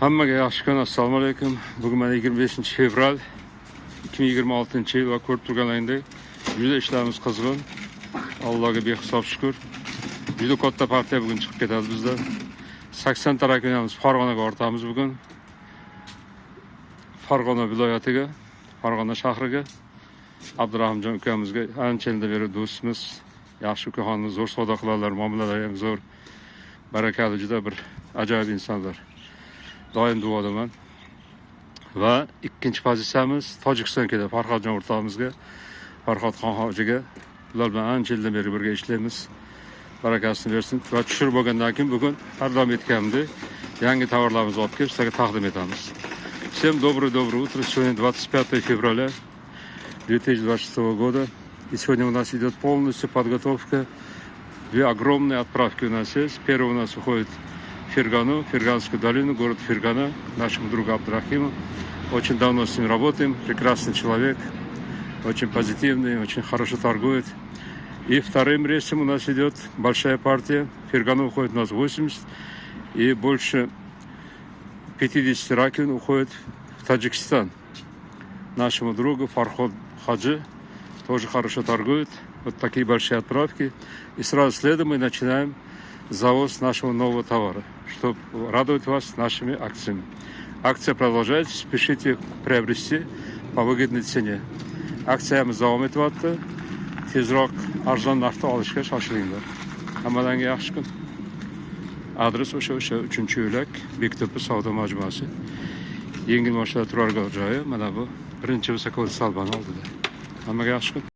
Hammaga yaxshi kun, assalomu alaykum. Bugun mana 25 fevral 2026-yil va ko'rib turganlaringdek juda ishlarimiz qizg'in. Allohga behisob shukr. Juda katta partiya bugun chiqib ketadi bizda. 80 ta rakonamiz Farg'onaga ortamiz bugun. Farg'ona viloyatiga, Farg'ona shahriga Abdurahimjon ukamizga ancha yildan beri do'stimiz, yaxshi ukaxonimiz, zo'r savdo qiladilar, muomalalari ham zo'r. Barakali, juda bir ajoyib insonlar. Doim duodaman. Va ikkinchi pozitsiyamiz Tojikistonga, Farhodjon o'rtog'imizga, Farhodxon hojiga. Ular bilan ancha yildan beri birga ishlaymiz. Barakasini bersin. Va tushirib bo'lgandan keyin bugun har doim aytganimdek yangi tovarlarimizni olib kelib sizlarga taqdim etamiz. Всем доброе утро. Сегодня 25 февраля 2026 года. И сегодня у нас идет полностью подготовка. Две огромные отправки у нас есть. Первый у нас уходит в Фергану, Ферганскую долину, город Фергана, нашему другу Абдрахиму. Очень давно с ним работаем. Прекрасный человек. Очень позитивный, очень хорошо торгует. И вторым рейсом у нас идет большая партия. В Фергану уходит у нас 80. И больше 50 раковин уходит в Таджикистан. Нашему другу Фарход Хаджи тоже хорошо торгует. Вот такие большие отправки. И сразу следом мы начинаем завоз нашего нового товара, чтобы радовать вас нашими акциями. Акция продолжается. Спешите приобрести по выгодной цене. Aksiyamiz davom etyapti. Tezroq arzon nafta olishga shoshilinglar. Hammalarga yaxshi kun. Adres o'sha 3-yo'lak, Bektepa savdo majmuasi. Yengil mashinalar turar joyi mana bu birinchi Vysokod salbani oldida. Hammaga yaxshi kun.